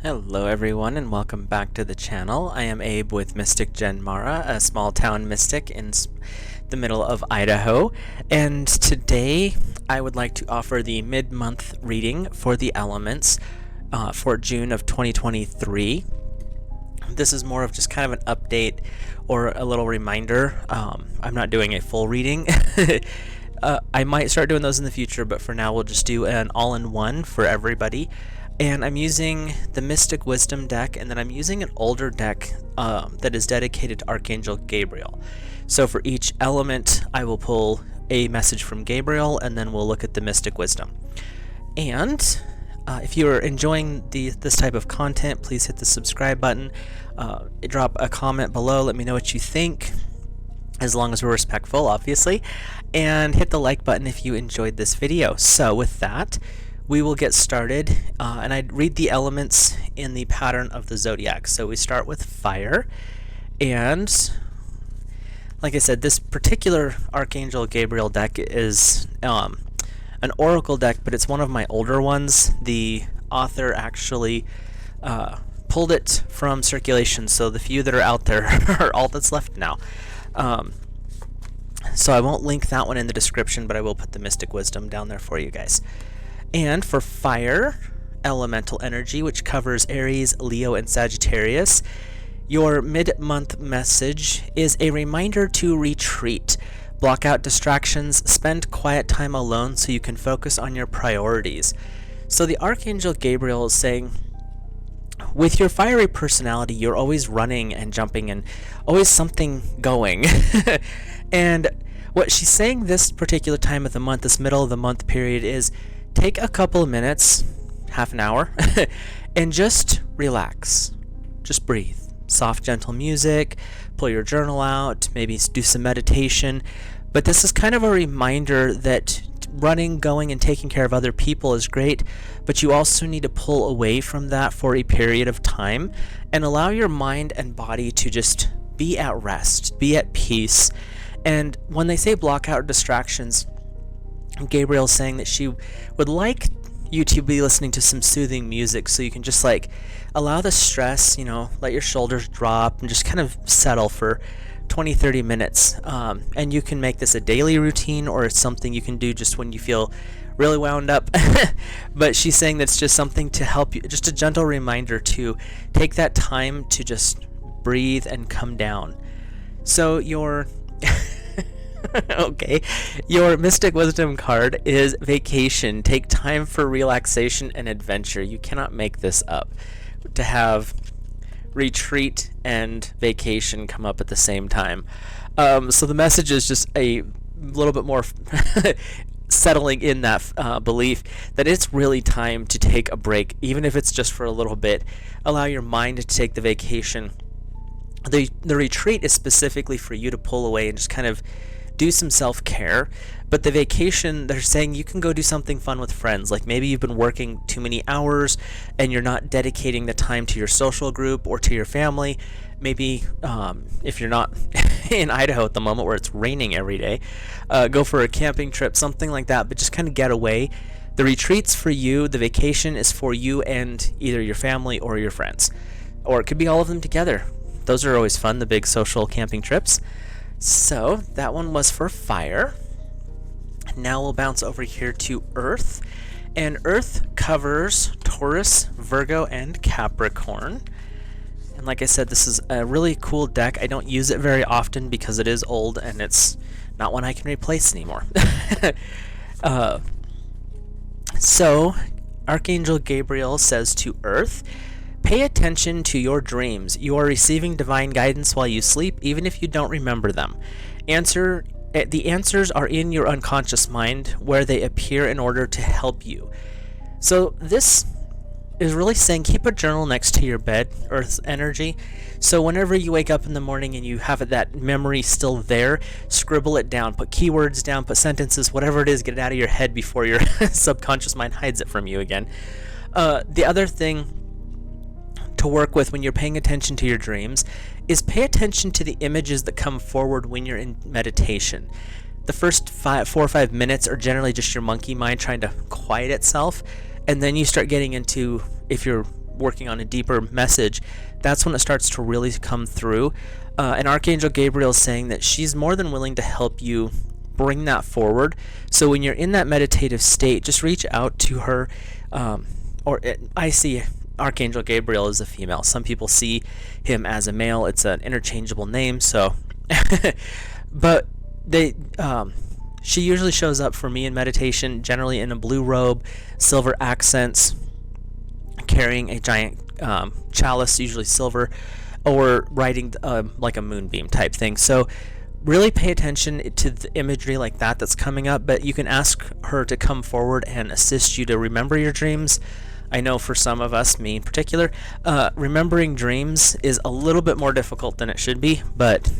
Hello everyone and welcome back to the channel. I am Abe with Mystic Gen Mara, a small town mystic in the middle of Idaho, and today I would like to offer the mid-month reading for the elements for June of 2023. This is more of just kind of an update or a little reminder. I'm not doing a full reading. I might start doing those in the future, but for now we'll just do an all-in-one for everybody. And I'm using the Mystic Wisdom deck, and then I'm using an older deck that is dedicated to Archangel Gabriel. So for each element, I will pull a message from Gabriel, and then we'll look at the Mystic Wisdom. And if you are enjoying this type of content, please hit the subscribe button. Drop a comment below. Let me know what you think, as long as we're respectful, obviously. And hit the like button if you enjoyed this video. So with that, we will get started, and I'd read the elements in the pattern of the zodiac. So we start with fire, and like I said, this particular Archangel Gabriel deck is an oracle deck, but it's one of my older ones. The author actually pulled it from circulation, so the few that are out there are all that's left now. So I won't link that one in the description, but I will put the Mystic Wisdom down there for you guys. And for fire, elemental energy, which covers Aries, Leo, and Sagittarius, your mid-month message is a reminder to retreat. Block out distractions, spend quiet time alone so you can focus on your priorities. So the Archangel Gabriel is saying, with your fiery personality, you're always running and jumping and always something going. And what she's saying this particular time of the month, this middle of the month period, is take a couple of minutes, half an hour, and just relax. Just breathe. Soft, gentle music, pull your journal out, maybe do some meditation. But this is kind of a reminder that running, going, and taking care of other people is great, but you also need to pull away from that for a period of time and allow your mind and body to just be at rest, be at peace. And when they say block out distractions, Gabriel's saying that she would like you to be listening to some soothing music so you can just like allow the stress, let your shoulders drop and just kind of settle for 20-30 minutes. And you can make this a daily routine, or it's something you can do just when you feel really wound up. But she's saying that's just something to help you, just a gentle reminder to take that time to just breathe and come down. So your okay, your Mystic Wisdom card is vacation. Take time for relaxation and adventure. You cannot make this up. To have retreat and vacation come up at the same time. So the message is just a little bit more settling in that belief that it's really time to take a break, even if it's just for a little bit. Allow your mind to take the vacation. The retreat is specifically for you to pull away and just kind of do some self-care, but the vacation, they're saying you can go do something fun with friends. Like maybe you've been working too many hours and you're not dedicating the time to your social group or to your family. Maybe if you're not in Idaho at the moment where it's raining every day, go for a camping trip, something like that, but just kind of get away. The retreat's for you, the vacation is for you and either your family or your friends, or it could be all of them together. Those are always fun, the big social camping trips. So that one was for fire. Now we'll bounce over here to Earth. And Earth covers Taurus, Virgo, and Capricorn. And like I said, this is a really cool deck. I don't use it very often because it is old and it's not one I can replace anymore. So Archangel Gabriel says to Earth, pay attention to your dreams. You are receiving divine guidance while you sleep, even if you don't remember them. The answers are in your unconscious mind, where they appear in order to help you. So this is really saying keep a journal next to your bed, Earth's energy. So whenever you wake up in the morning and you have that memory still there, scribble it down, put keywords down, put sentences, whatever it is, get it out of your head before your subconscious mind hides it from you again. The other thing to work with when you're paying attention to your dreams is pay attention to the images that come forward when you're in meditation. The first 4 or 5 minutes are generally just your monkey mind trying to quiet itself, and then you start getting into, if you're working on a deeper message, that's when it starts to really come through. And Archangel Gabriel is saying that she's more than willing to help you bring that forward. So when you're in that meditative state, just reach out to her. I see Archangel Gabriel as a female. Some people see him as a male. It's an interchangeable name. So, but she usually shows up for me in meditation, generally in a blue robe, silver accents, carrying a giant chalice, usually silver, or riding like a moonbeam type thing. So really pay attention to the imagery like that that's coming up, but you can ask her to come forward and assist you to remember your dreams. I know for some of us, me in particular, remembering dreams is a little bit more difficult than it should be, but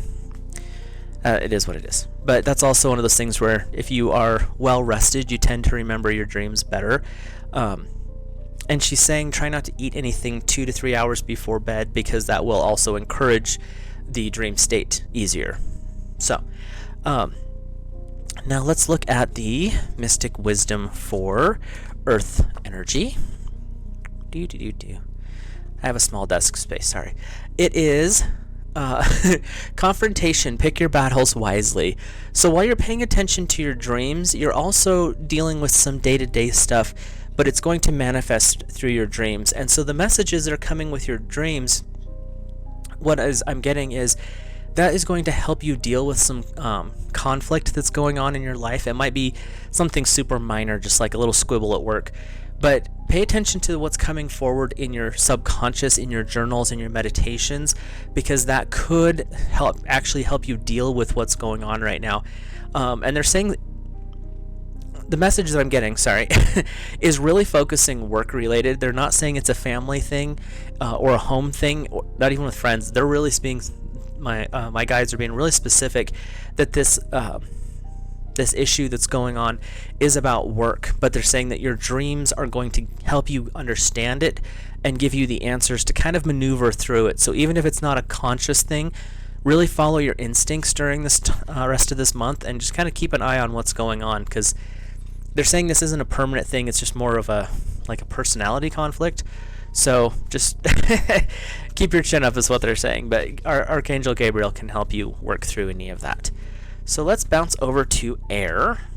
it is what it is. But that's also one of those things where if you are well rested, you tend to remember your dreams better. And she's saying try not to eat anything 2 to 3 hours before bed, because that will also encourage the dream state easier. So, now let's look at the mystic wisdom for earth energy. I have a small desk space, sorry. It is confrontation. Pick your battles wisely. So while you're paying attention to your dreams, you're also dealing with some day-to-day stuff, but it's going to manifest through your dreams. And so the messages that are coming with your dreams, I'm getting is that is going to help you deal with some conflict that's going on in your life. It might be something super minor, just like a little squibble at work. But pay attention to what's coming forward in your subconscious, in your journals, in your meditations, because that could actually help you deal with what's going on right now. And they're saying the message that I'm getting, is really focusing work related. They're not saying it's a family thing or a home thing, or not even with friends. They're really being my guides are being really specific that this issue that's going on is about work, but they're saying that your dreams are going to help you understand it and give you the answers to kind of maneuver through it. So even if it's not a conscious thing, really follow your instincts during this rest of this month and just kind of keep an eye on what's going on, because they're saying this isn't a permanent thing. It's just more of a personality conflict. So just keep your chin up is what they're saying, but Archangel Gabriel can help you work through any of that. So let's bounce over to air,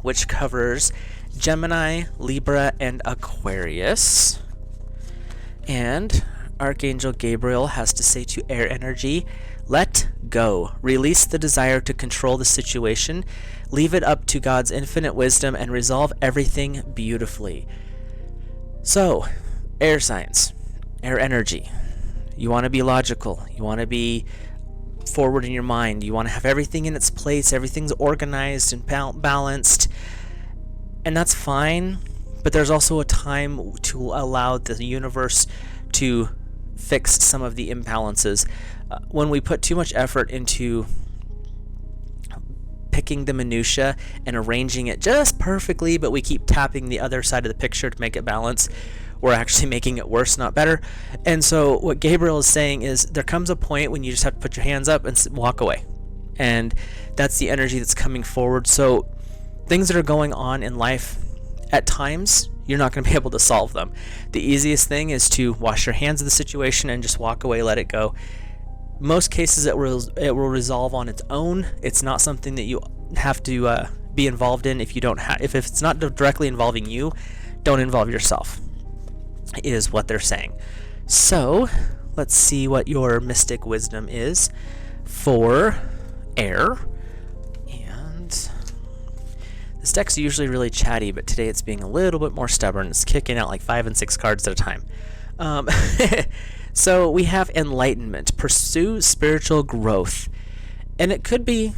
which covers Gemini, Libra, and Aquarius. And Archangel Gabriel has to say to air energy, let go. Release the desire to control the situation. Leave it up to God's infinite wisdom and resolve everything beautifully. So, air signs, air energy. You want to be logical. You want to be forward in your mind. You want to have everything in its place. Everything's organized and balanced. And that's fine. But there's also a time to allow the universe to fix some of the imbalances. When we put too much effort into picking the minutia and arranging it just perfectly, but we keep tapping the other side of the picture to make it balance, we're actually making it worse, not better. And so what Gabriel is saying is there comes a point when you just have to put your hands up and walk away. And that's the energy that's coming forward. So things that are going on in life, at times, you're not going to be able to solve them. The easiest thing is to wash your hands of the situation and just walk away, let it go. Most cases it will resolve on its own. It's not something that you have to be involved in. If it's not directly involving you, don't involve yourself, is what they're saying. So let's see what your mystic wisdom is for air. And this deck's usually really chatty, but today it's being a little bit more stubborn. It's kicking out like 5 and 6 cards at a time. So we have enlightenment, pursue spiritual growth. And it could be,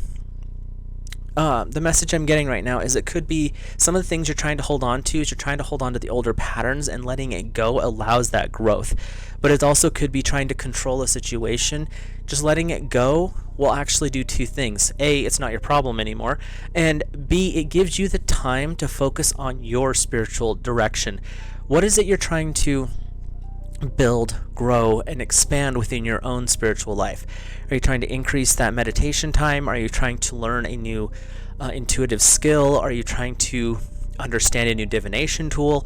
the message I'm getting right now is it could be some of the things you're trying to hold on to is you're trying to hold on to the older patterns, and letting it go allows that growth. But it also could be trying to control a situation. Just letting it go will actually do two things. A, it's not your problem anymore. And B, it gives you the time to focus on your spiritual direction. What is it you're trying to build, grow, and expand within your own spiritual life? Are you trying to increase that meditation time? Are you trying to learn a new intuitive skill? Are you trying to understand a new divination tool?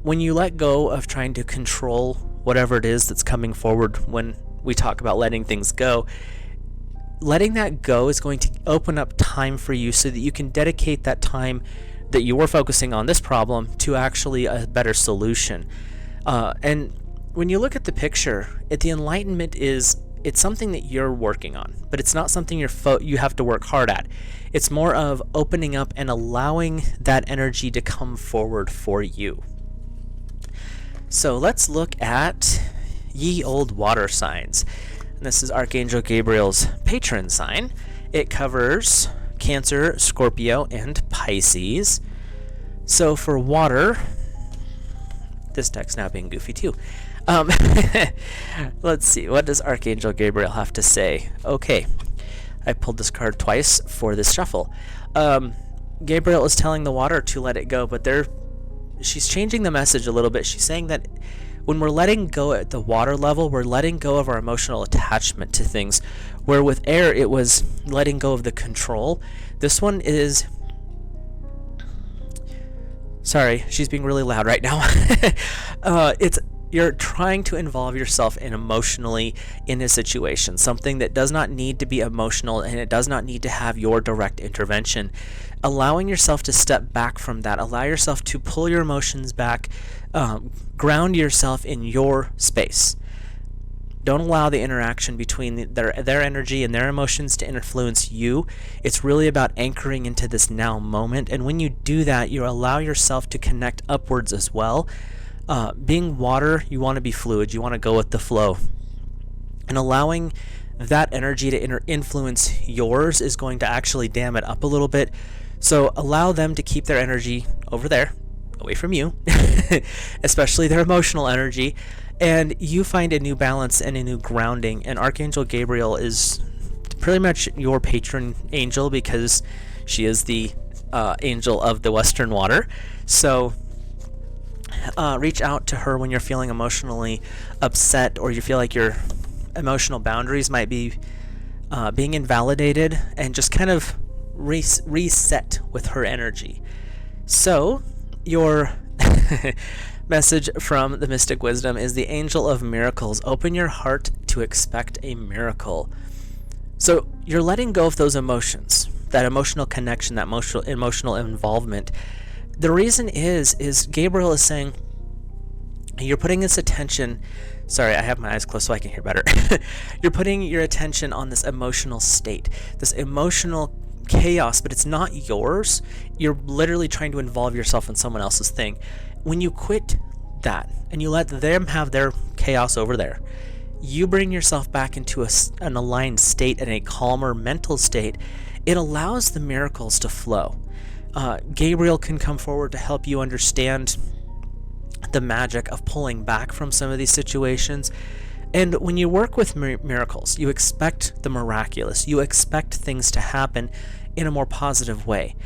when you let go of trying to control whatever it is that's coming forward, when we talk about letting things go, letting that go is going to open up time for you so that you can dedicate that time that you were focusing on this problem to actually a better solution. And when you look at the picture, the enlightenment it's something that you're working on, but it's not something you have to work hard at. It's more of opening up and allowing that energy to come forward for you. So let's look at ye old water signs. And this is Archangel Gabriel's patron sign. It covers Cancer, Scorpio, and Pisces. So for water, this deck's now being goofy too. Let's see, what does Archangel Gabriel have to say? Okay, I pulled this card twice for this shuffle. Gabriel is telling the water to let it go, but she's changing the message a little bit. She's saying that when we're letting go at the water level, we're letting go of our emotional attachment to things, where with air it was letting go of the control. This one is... Sorry, she's being really loud right now. You're trying to involve yourself emotionally in a situation, something that does not need to be emotional, and it does not need to have your direct intervention. Allowing yourself to step back from that, allow yourself to pull your emotions back, ground yourself in your space. Don't allow the interaction between their energy and their emotions to influence you. It's really about anchoring into this now moment, and when you do that, you allow yourself to connect upwards as well. Being water, you want to be fluid, you want to go with the flow. And allowing that energy to influence yours is going to actually dam it up a little bit. So allow them to keep their energy over there, away from you, especially their emotional energy, and you find a new balance and a new grounding. And Archangel Gabriel is pretty much your patron angel because she is the angel of the Western water. So reach out to her when you're feeling emotionally upset, or you feel like your emotional boundaries might be being invalidated, and just kind of reset with her energy. So your message from the Mystic Wisdom is the Angel of Miracles. Open your heart to expect a miracle. So you're letting go of those emotions, that emotional connection, that emotional involvement. The reason is Gabriel is saying you're putting this attention, sorry, I have my eyes closed so I can hear better. You're putting your attention on this emotional state, this emotional chaos, but it's not yours. You're literally trying to involve yourself in someone else's thing. When you quit that and you let them have their chaos over there, you bring yourself back into an aligned state and a calmer mental state. It allows the miracles to flow. Gabriel can come forward to help you understand the magic of pulling back from some of these situations. And when you work with miracles, you expect the miraculous. You expect things to happen in a more positive way.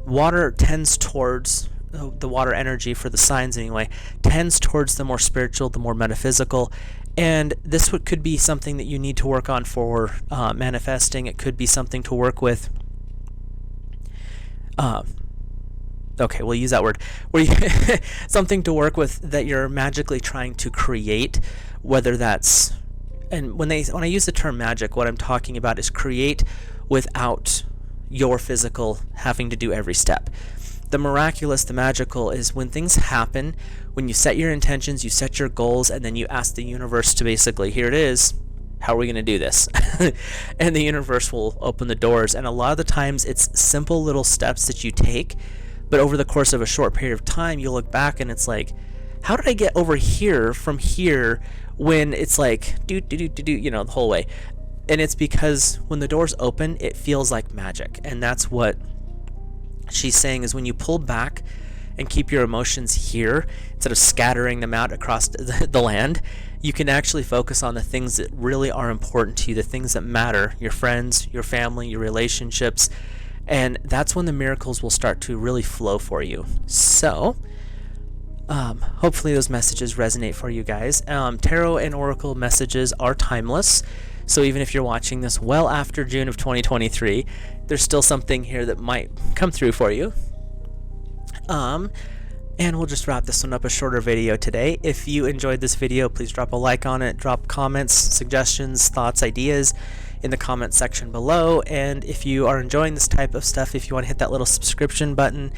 Water tends towards, the water energy for the signs anyway, tends towards the more spiritual, the more metaphysical. And this could be something that you need to work on for manifesting. It could be something to work with. Okay, we'll use that word. Something to work with that you're magically trying to create, whether that's, and when I use the term magic, what I'm talking about is create without your physical having to do every step. The miraculous, the magical is when things happen, when you set your intentions, you set your goals, and then you ask the universe to basically, here it is, how are we going to do this? And the universe will open the doors. And a lot of the times it's simple little steps that you take, but over the course of a short period of time, you look back and it's like, how did I get over here from here when it's like, the whole way? And it's because when the doors open, it feels like magic. And that's what she's saying, is when you pull back and keep your emotions here, instead of scattering them out across the land, you can actually focus on the things that really are important to you, the things that matter, your friends, your family, your relationships. And that's when the miracles will start to really flow for you. So, hopefully those messages resonate for you guys. Tarot and Oracle messages are timeless. So even if you're watching this well after June of 2023, there's still something here that might come through for you. And we'll just wrap this one up, a shorter video today. If you enjoyed this video, please drop a like on it, drop comments, suggestions, thoughts, ideas in the comment section below. And if you are enjoying this type of stuff, if you want to hit that little subscription button,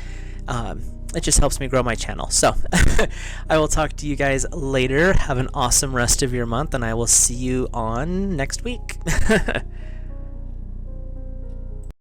it just helps me grow my channel. So I will talk to you guys later. Have an awesome rest of your month, and I will see you on next week.